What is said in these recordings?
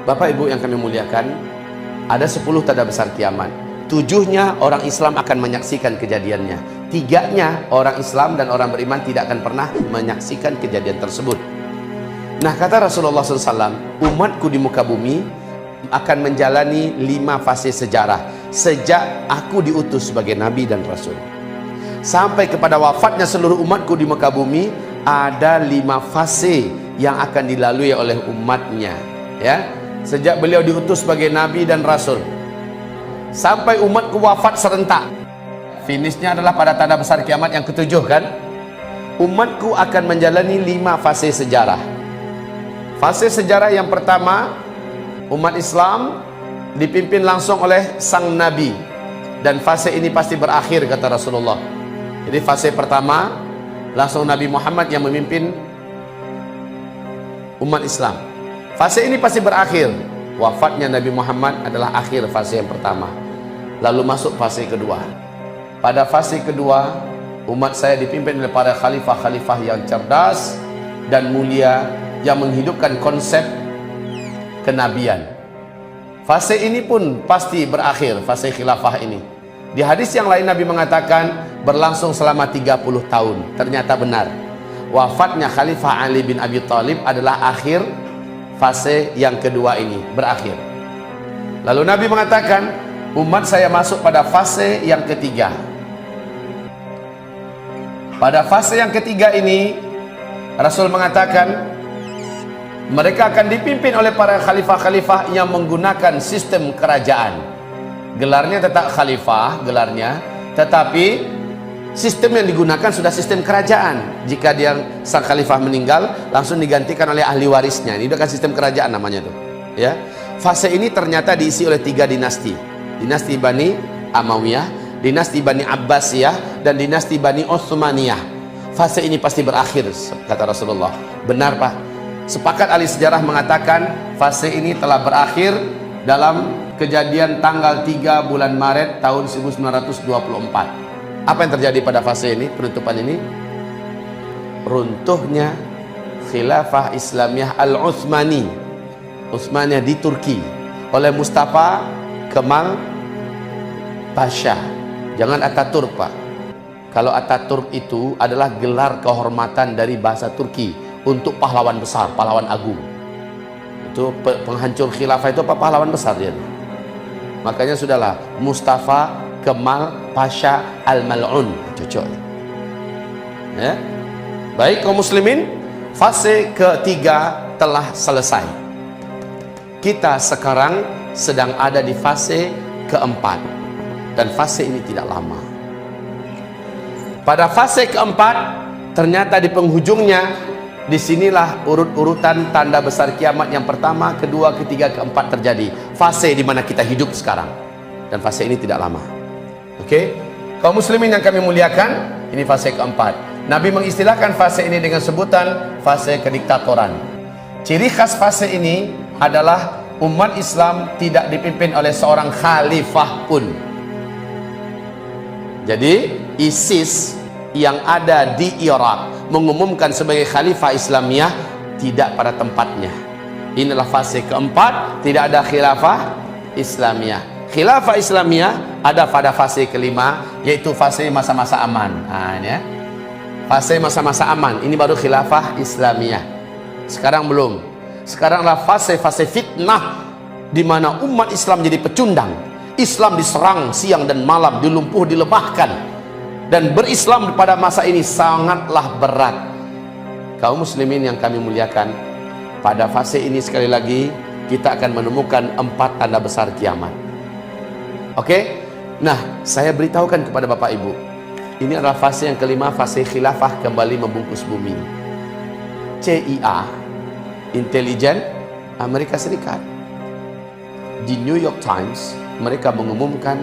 Bapak Ibu yang kami muliakan, ada 10 tanda besar kiamat. 7-nya orang Islam akan menyaksikan kejadiannya. 3-nya orang Islam dan orang beriman tidak akan pernah menyaksikan kejadian tersebut. Nah, kata Rasulullah SAW, umatku di muka bumi akan menjalani 5 fase sejarah sejak aku diutus sebagai Nabi dan Rasul. Sampai kepada wafatnya seluruh umatku di muka bumi, ada 5 fase yang akan dilalui oleh umatnya, ya. Sejak beliau diutus sebagai Nabi dan Rasul sampai umatku wafat serentak. Finishnya adalah pada tanda besar kiamat yang ke-7 kan. Umatku akan menjalani 5 fase sejarah. Fase sejarah yang pertama, umat Islam dipimpin langsung oleh sang Nabi. Dan fase ini pasti berakhir, kata Rasulullah. Jadi fase pertama, langsung Nabi Muhammad yang memimpin umat Islam. Fase ini pasti berakhir. Wafatnya Nabi Muhammad adalah akhir fase yang pertama. Lalu masuk fase kedua. Pada fase kedua, umat saya dipimpin oleh para khalifah-khalifah yang cerdas dan mulia yang menghidupkan konsep kenabian. Fase ini pun pasti berakhir, fase khilafah ini. Di hadis yang lain Nabi mengatakan berlangsung selama 30 tahun. Ternyata benar. Wafatnya Khalifah Ali bin Abi Thalib adalah akhir fase yang kedua ini, berakhir. Lalu Nabi mengatakan, umat saya masuk pada fase yang ketiga. Pada fase yang ketiga ini, Rasul mengatakan, mereka akan dipimpin oleh para khalifah-khalifah yang menggunakan sistem kerajaan. Gelarnya tetap khalifah, gelarnya, tetapi sistem yang digunakan sudah sistem kerajaan. Jika dia sang khalifah meninggal, langsung digantikan oleh ahli warisnya. Ini kan sistem kerajaan namanya tuh, ya. Fase ini ternyata diisi oleh 3 dinasti. Dinasti Bani Amawiyah, dinasti Bani Abbasiyah, dan dinasti Bani Utsmaniyah. Fase ini pasti berakhir, kata Rasulullah. Benar, Pak. Sepakat ahli sejarah mengatakan fase ini telah berakhir dalam kejadian tanggal 3 bulan Maret tahun 1924. Apa yang terjadi pada fase ini, penutupan ini? Runtuhnya Khilafah Islamiyah Al-Utsmani, Utsmaniyah di Turki, oleh Mustafa Kemal Pasha. Jangan Ataturk, Pak. Kalau Ataturk itu adalah gelar kehormatan dari bahasa Turki untuk pahlawan besar, pahlawan agung. Itu penghancur khilafah itu apa, pahlawan besar dia. Makanya sudahlah, Mustafa Kemal Pasha Al-Mal'un, cocok ya. Baik kaum muslimin, fase ketiga telah selesai. Kita sekarang sedang ada di fase keempat, dan fase ini tidak lama. Pada fase keempat, ternyata di penghujungnya, disinilah urut-urutan tanda besar kiamat yang pertama, kedua, ketiga, keempat terjadi. Fase di mana kita hidup sekarang, dan fase ini tidak lama. Oke, kaum muslimin yang kami muliakan, ini fase keempat. Nabi mengistilahkan fase ini dengan sebutan fase kediktatoran. Ciri khas fase ini adalah umat Islam tidak dipimpin oleh seorang khalifah pun. Jadi ISIS yang ada di Irak mengumumkan sebagai khalifah Islamiyah tidak pada tempatnya. Inilah fase keempat, tidak ada khilafah Islamiyah. Khilafah Islamiyah ada pada fase kelima, yaitu fase masa-masa aman. Nah, ini ya. Fase masa-masa aman, ini baru khilafah Islamiyah. Sekarang belum. Sekaranglah fase-fase fitnah, di mana umat Islam jadi pecundang. Islam diserang siang dan malam, dilumpuh, dilemahkan. Dan berislam pada masa ini sangatlah berat. Kaum muslimin yang kami muliakan, pada fase ini sekali lagi kita akan menemukan 4 tanda besar kiamat. Oke, nah saya beritahukan kepada Bapak Ibu, ini adalah fase yang kelima, fase khilafah kembali membungkus bumi. CIA, intelijen Amerika Serikat, di New York Times, mereka mengumumkan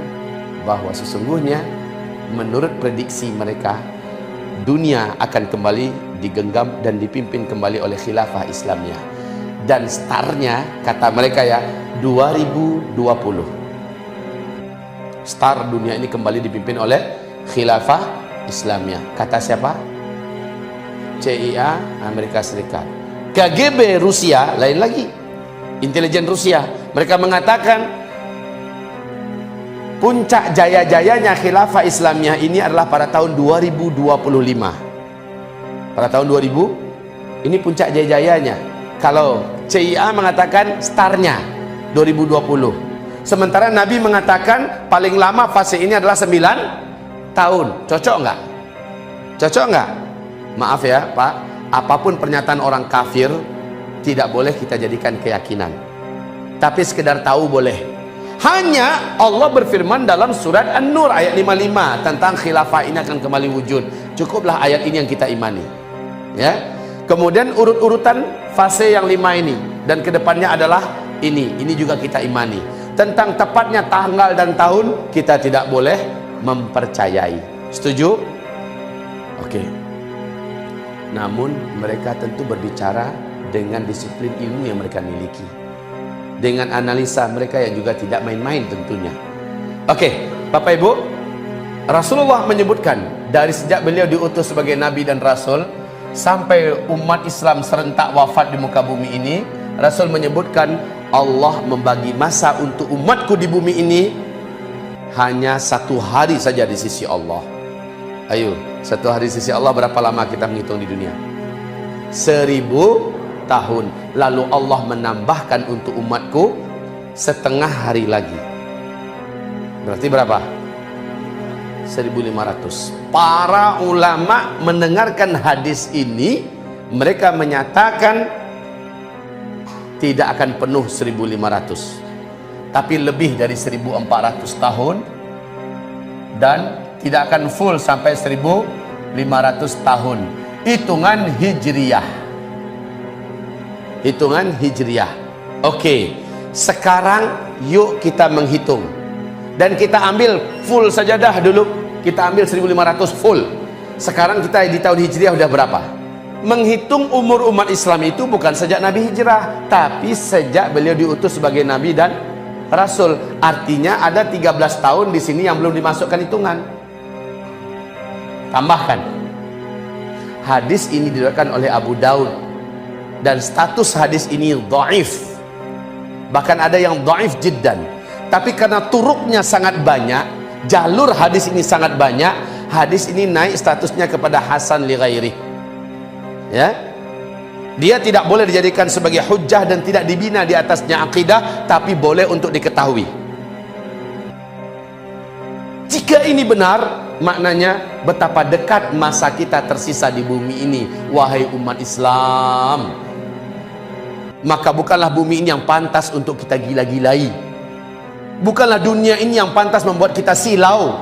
bahwa sesungguhnya menurut prediksi mereka, dunia akan kembali digenggam dan dipimpin kembali oleh khilafah Islamiyah. Dan startnya, kata mereka ya, 2020. Star dunia ini kembali dipimpin oleh khilafah Islamiyah. Kata siapa? CIA Amerika Serikat. KGB Rusia lain lagi. intelijen Rusia. Mereka mengatakan puncak jaya-jayanya khilafah Islamiyah ini adalah pada tahun 2025. Pada tahun 2000 ini puncak jaya-jayanya. Kalau CIA mengatakan startnya 2020. Sementara Nabi mengatakan paling lama fase ini adalah 9 tahun. Cocok nggak? Cocok nggak? Maaf ya Pak, apapun pernyataan orang kafir tidak boleh kita jadikan keyakinan, tapi sekedar tahu boleh. Hanya Allah berfirman dalam surat An-Nur ayat 55 tentang khilafah ini akan kembali wujud. Cukuplah ayat ini yang kita imani, ya. Kemudian urut-urutan fase yang 5 ini dan kedepannya adalah ini juga kita imani. Tentang tepatnya tanggal dan tahun kita tidak boleh mempercayai. Setuju? Oke. Namun mereka tentu berbicara dengan disiplin ilmu yang mereka miliki, dengan analisa mereka yang juga tidak main-main tentunya. Oke, Bapak Ibu, Rasulullah menyebutkan dari sejak beliau diutus sebagai Nabi dan Rasul sampai umat Islam serentak wafat di muka bumi ini, Rasul menyebutkan Allah membagi masa untuk umatku di bumi ini hanya 1 hari saja di sisi Allah. Ayo, 1 hari di sisi Allah berapa lama kita menghitung di dunia? 1000 tahun. Lalu Allah menambahkan untuk umatku setengah hari lagi. Berarti berapa? 1500. Para ulama mendengarkan hadis ini, mereka menyatakan tidak akan penuh 1500, tapi lebih dari 1400 tahun, dan tidak akan full sampai 1500 tahun. Hitungan Hijriyah. Hitungan Hijriyah. Oke, sekarang yuk kita menghitung. Dan kita ambil full saja dah dulu. Kita ambil 1500 full. Sekarang kita di tahun Hijriah udah berapa? Menghitung umur umat Islam itu bukan sejak Nabi hijrah, tapi sejak beliau diutus sebagai Nabi dan Rasul. Artinya ada 13 tahun di sini yang belum dimasukkan hitungan. Tambahkan. Hadis ini diriwayatkan oleh Abu Daud dan status hadis ini dhaif. Bahkan ada yang dhaif jiddan. Tapi karena turuknya sangat banyak, jalur hadis ini sangat banyak, hadis ini naik statusnya kepada hasan li ghairi. Ya. Dia tidak boleh dijadikan sebagai hujjah dan tidak dibina di atasnya akidah, tapi boleh untuk diketahui. Jika ini benar, maknanya betapa dekat masa kita tersisa di bumi ini, wahai umat Islam. Maka bukanlah bumi ini yang pantas untuk kita gila-gilai. Bukanlah dunia ini yang pantas membuat kita silau.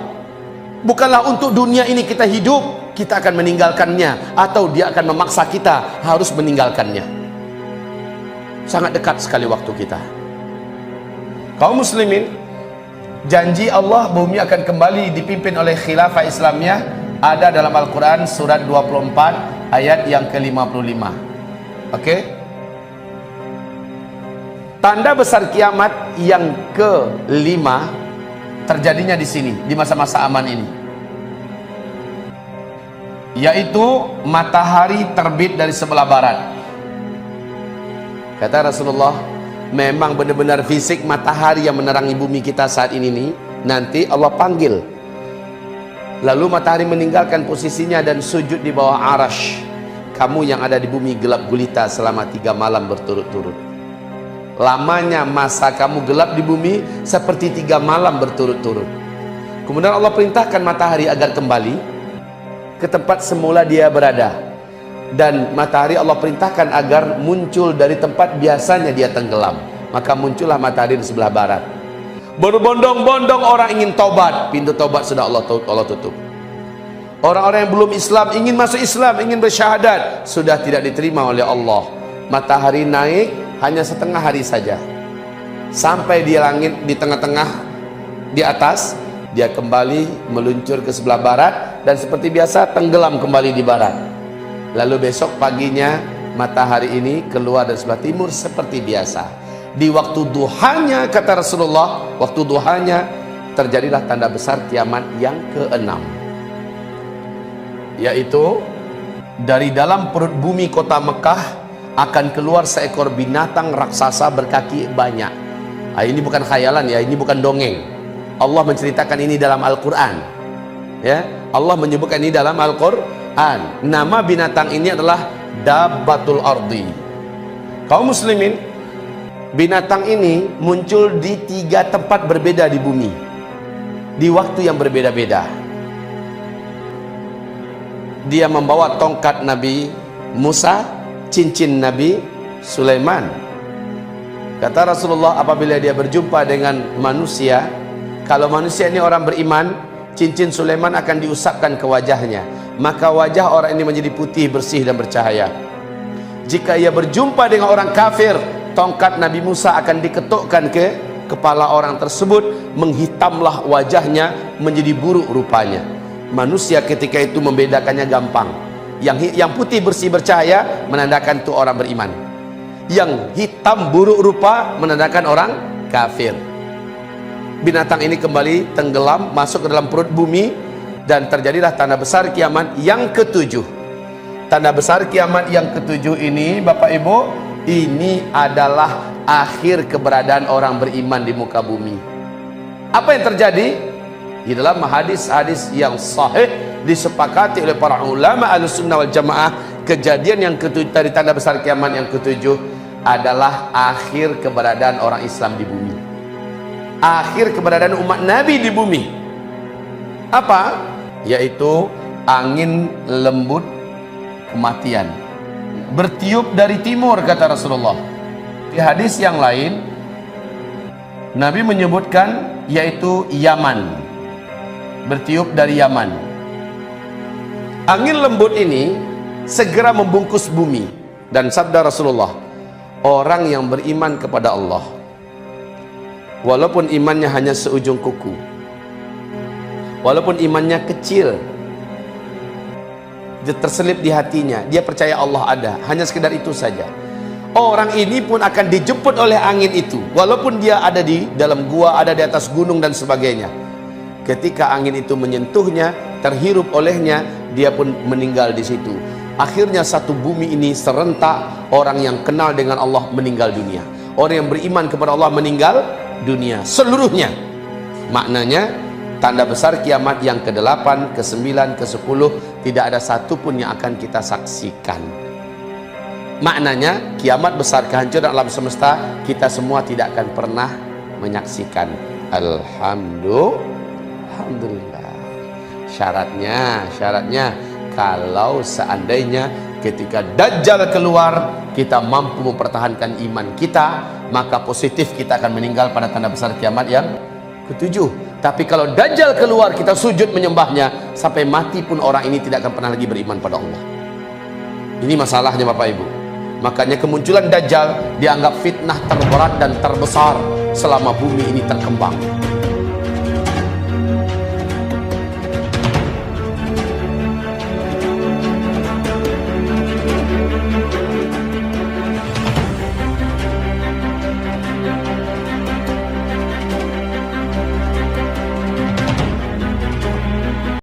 Bukanlah untuk dunia ini kita hidup, kita akan meninggalkannya, atau dia akan memaksa kita harus meninggalkannya. Sangat dekat sekali waktu kita. Kaum muslimin, janji Allah bumi akan kembali dipimpin oleh khilafah Islamiyah ada dalam Al-Quran surat 24 ayat yang ke-55. Oke? Tanda besar kiamat yang ke-5 terjadinya di sini, di masa-masa aman ini, yaitu matahari terbit dari sebelah barat. Kata Rasulullah, memang benar-benar fisik matahari yang menerangi bumi kita saat ini nih, nanti Allah panggil, lalu matahari meninggalkan posisinya dan sujud di bawah arash. Kamu yang ada di bumi gelap gulita selama 3 malam berturut-turut. Lamanya masa kamu gelap di bumi seperti 3 malam berturut-turut. Kemudian Allah perintahkan matahari agar kembali ke tempat semula dia berada, dan matahari Allah perintahkan agar muncul dari tempat biasanya dia tenggelam. Maka muncullah matahari di sebelah barat. Berbondong-bondong orang ingin taubat, pintu taubat sudah Allah tutup. Orang-orang yang belum Islam ingin masuk Islam, ingin bersyahadat, sudah tidak diterima oleh Allah. Matahari naik hanya setengah hari saja, sampai di langit di tengah-tengah di atas, dia kembali meluncur ke sebelah barat dan seperti biasa tenggelam kembali di barat. Lalu besok paginya matahari ini keluar dari sebelah timur seperti biasa. Di waktu duhanya, kata Rasulullah, waktu duhanya terjadilah tanda besar kiamat yang ke-6, yaitu dari dalam perut bumi kota Mekah akan keluar seekor binatang raksasa berkaki banyak. Ini bukan khayalan ya, ini bukan dongeng. Allah menceritakan ini dalam Al-Quran. Ya, Allah menyebutkan ini dalam Al-Quran. Nama binatang ini adalah Dabbatul Ardi. Kaum muslimin, binatang ini muncul di 3 tempat berbeda di bumi, di waktu yang berbeda-beda. Dia membawa tongkat Nabi Musa, cincin Nabi Sulaiman. Kata Rasulullah, apabila dia berjumpa dengan manusia, kalau manusia ini orang beriman, cincin Sulaiman akan diusapkan ke wajahnya, maka wajah orang ini menjadi putih, bersih dan bercahaya. Jika ia berjumpa dengan orang kafir, tongkat Nabi Musa akan diketukkan ke kepala orang tersebut, menghitamlah wajahnya menjadi buruk rupanya. Manusia ketika itu membedakannya gampang. Yang putih bersih bercahaya menandakan itu orang beriman, yang hitam buruk rupa menandakan orang kafir. Binatang ini kembali tenggelam masuk ke dalam perut bumi, dan terjadilah tanda besar kiamat yang ke-7. Tanda besar kiamat yang ke-7 ini, Bapak Ibu, ini adalah akhir keberadaan orang beriman di muka bumi. Apa yang terjadi? Di dalam hadis-hadis yang sahih disepakati oleh para ulama Ahlussunnah wal Jamaah, kejadian yang ke-7 dari tanda besar kiamat yang ke-7 adalah akhir keberadaan orang Islam di bumi, akhir keberadaan umat Nabi di bumi. Apa? Yaitu angin lembut kematian bertiup dari timur, kata Rasulullah. Di hadis yang lain Nabi menyebutkan yaitu Yaman, bertiup dari Yaman. Angin lembut ini segera membungkus bumi, dan sabda Rasulullah, orang yang beriman kepada Allah, walaupun imannya hanya seujung kuku, walaupun imannya kecil, dia terselip di hatinya, dia percaya Allah ada, hanya sekedar itu saja, orang ini pun akan dijemput oleh angin itu, walaupun dia ada di dalam gua, ada di atas gunung dan sebagainya. Ketika angin itu menyentuhnya, terhirup olehnya, dia pun meninggal di situ. Akhirnya satu bumi ini serentak, orang yang kenal dengan Allah meninggal dunia, orang yang beriman kepada Allah meninggal dunia seluruhnya. Maknanya tanda besar kiamat yang ke-8, ke-9, ke-10 tidak ada satupun yang akan kita saksikan. Maknanya kiamat besar, kehancuran alam semesta, kita semua tidak akan pernah menyaksikan. Alhamdulillah. Syaratnya kalau seandainya ketika Dajjal keluar kita mampu mempertahankan iman kita, maka positif kita akan meninggal pada tanda besar kiamat yang ke-7. Tapi kalau Dajjal keluar kita sujud menyembahnya, sampai mati pun orang ini tidak akan pernah lagi beriman pada Allah. Ini masalahnya Bapak Ibu. Makanya kemunculan Dajjal dianggap fitnah terberat dan terbesar selama bumi ini terkembang.